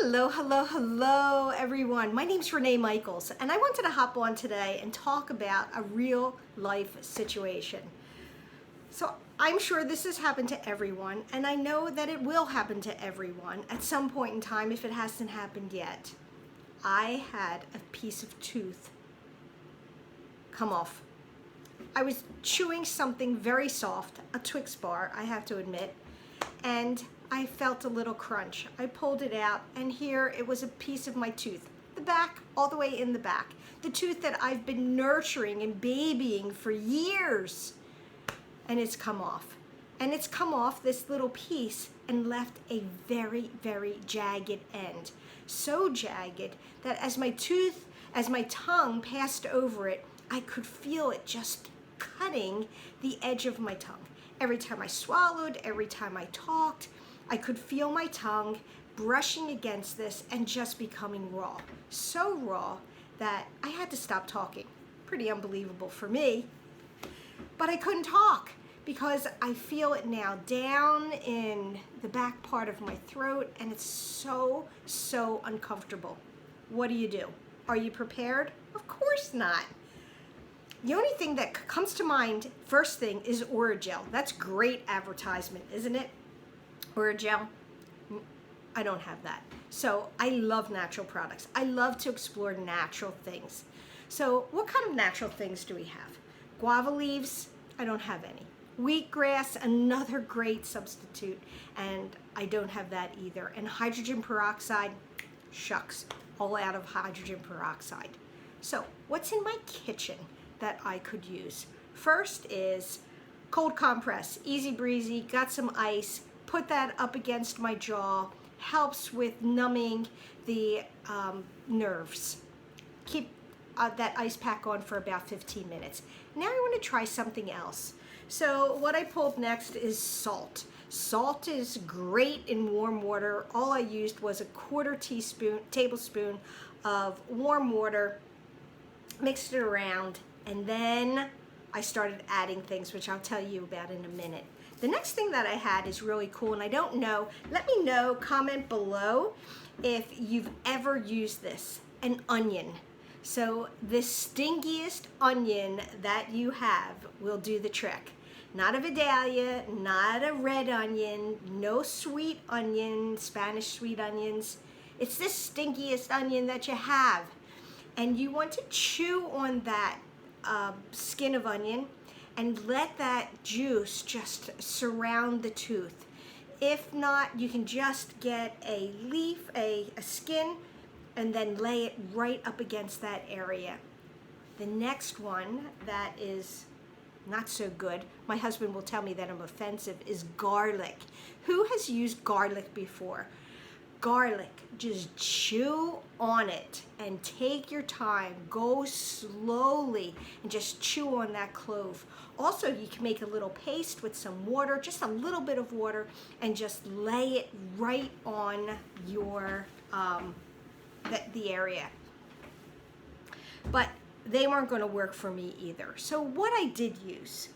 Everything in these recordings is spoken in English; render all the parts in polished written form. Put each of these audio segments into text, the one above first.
Hello, hello, hello, everyone. My name's Renee Michaels, and I wanted to hop on today and talk about a real life situation. So I'm sure this has happened to everyone, and I know that it will happen to everyone at some point in time if it hasn't happened yet. I had a piece of tooth come off. I was chewing something very soft, a Twix bar, I have to admit, and I felt a little crunch. I pulled it out, and here it was a piece of my tooth, the back, all the way in the back. The tooth that I've been nurturing and babying for years, and it's come off. And it's come off this little piece and left a very, very jagged end. So jagged that as my tongue passed over it, I could feel it just cutting the edge of my tongue. Every time I swallowed, every time I talked, I could feel my tongue brushing against this and just becoming raw. So raw that I had to stop talking. Pretty unbelievable for me. But I couldn't talk because I feel it now down in the back part of my throat, and it's so, so uncomfortable. What do? Are you prepared? Of course not. The only thing that comes to mind first thing is Orajel. That's great advertisement, isn't it? Orajel. I don't have that. So I love natural products. I love to explore natural things. So what kind of natural things do we have? Guava leaves, I don't have any. Wheatgrass, another great substitute, and I don't have that either. And hydrogen peroxide, shucks, all out of hydrogen peroxide. So what's in my kitchen that I could use? First is cold compress, easy breezy, got some ice, put that up against my jaw, helps with numbing the nerves. Keep that ice pack on for about 15 minutes. Now I want to try something else. So what I pulled next is salt. Salt is great in warm water. All I used was a quarter tablespoon of warm water, mixed it around, and then I started adding things, which I'll tell you about in a minute. The next thing that I had is really cool, and I don't know, let me know, comment below if you've ever used this, an onion. So the stinkiest onion that you have will do the trick. Not a Vidalia, not a red onion, no sweet onion, Spanish sweet onions. It's the stinkiest onion that you have. And you want to chew on that skin of onion and let that juice just surround the tooth. If not, you can just get a leaf, a skin, and then lay it right up against that area. The next one that is not so good, my husband will tell me that I'm offensive, is garlic. Who has used garlic before? Garlic, just chew on it and take your time, go slowly and just chew on that clove. Also, you can make a little paste with some water, just a little bit of water, and just lay it right on your the area. But they weren't going to work for me either. So what I did use,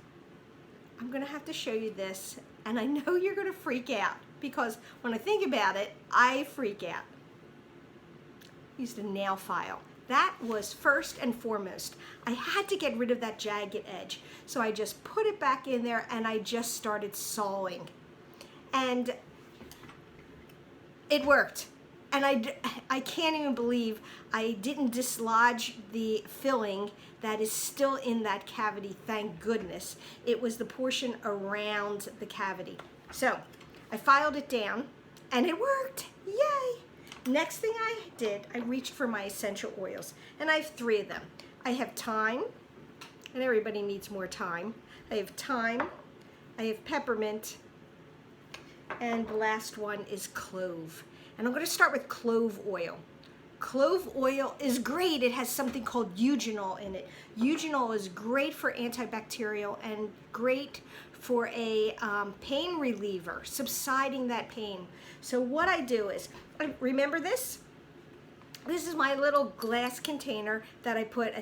I'm going to have to show you this, and I know you're going to freak out because when I think about it, I freak out. Used a nail file. That was first and foremost. I had to get rid of that jagged edge. So I just put it back in there and I just started sawing. And it worked. And I can't even believe I didn't dislodge the filling that is still in that cavity, thank goodness. It was the portion around the cavity. So I filed it down and it worked, yay! Next thing I did, I reached for my essential oils, and I have 3 of them. I have thyme, and everybody needs more thyme. I have thyme, I have peppermint, and the last one is clove. And I'm going to start with clove oil. Clove oil is great. It has something called eugenol in it. Eugenol is great for antibacterial and great for a pain reliever, subsiding that pain. So what I do is, remember this? This is my little glass container that I put a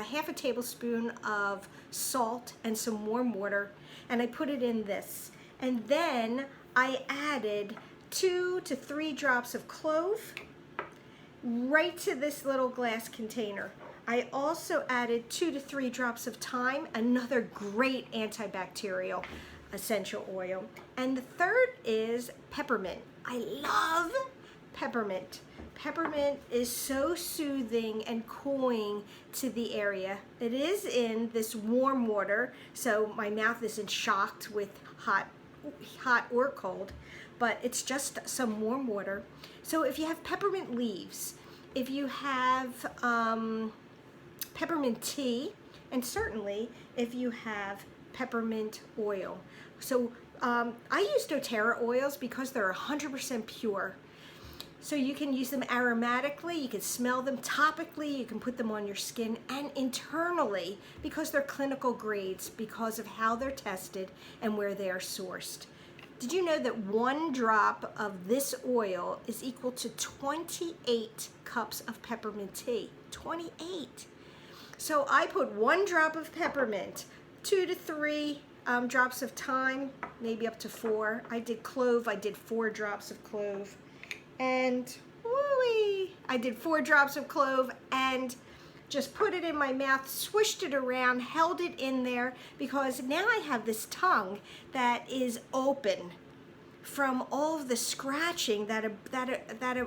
half a tablespoon of salt and some warm water, and I put it in this. And then I added 2 to 3 drops of clove right to this little glass container. I also added 2 to 3 drops of thyme, another great antibacterial essential oil. And the third is peppermint. I love peppermint. Peppermint is so soothing and cooling to the area. It is in this warm water, so my mouth isn't shocked with hot or cold, but it's just some warm water. So if you have peppermint leaves, if you have peppermint tea, and certainly if you have peppermint oil. So I use doTERRA oils because they're 100% pure. So you can use them aromatically, you can smell them topically, you can put them on your skin, and internally because they're clinical grades, because of how they're tested and where they are sourced. Did you know that 1 drop of this oil is equal to 28 cups of peppermint tea? 28. So I put 1 drop of peppermint, 2 to 3 drops of thyme, maybe up to 4. I did clove, I did 4 drops of clove. And woo-wee, I did 4 drops of clove and just put it in my mouth, swished it around, held it in there, because now I have this tongue that is open from all of the scratching, that a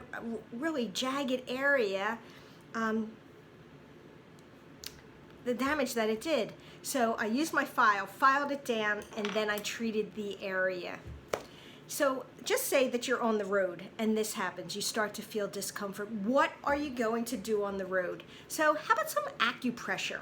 really jagged area, the damage that it did. So I used my file, filed it down, and then I treated the area. So just say that you're on the road and this happens. You start to feel discomfort. What are you going to do on the road? So how about some acupressure?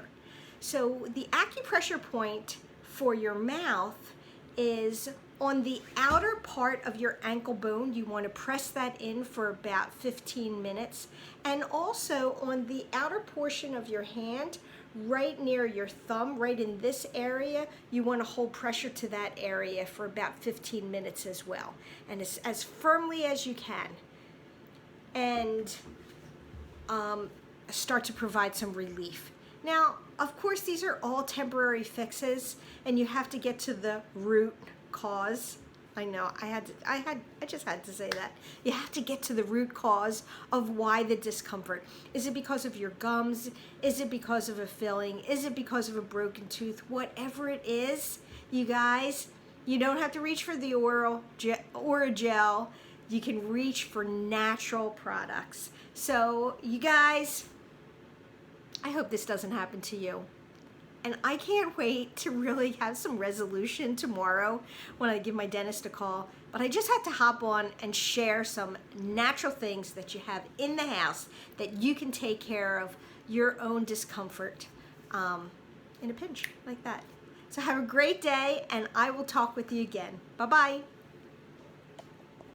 So the acupressure point for your mouth is on the outer part of your ankle bone. You want to press that in for about 15 minutes. And also on the outer portion of your hand, right near your thumb, right in this area, you want to hold pressure to that area for about 15 minutes as well. And as firmly as you can. And start to provide some relief. Now, of course, these are all temporary fixes, and you have to get to the root cause. I know, I just had to say that. You have to get to the root cause of why the discomfort. Is it because of your gums? Is it because of a filling? Is it because of a broken tooth? Whatever it is, you guys, you don't have to reach for the oral or a gel. You can reach for natural products. So, you guys, I hope this doesn't happen to you. And I can't wait to really have some resolution tomorrow when I give my dentist a call. But I just had to hop on and share some natural things that you have in the house that you can take care of your own discomfort in a pinch like that. So have a great day, and I will talk with you again. Bye-bye.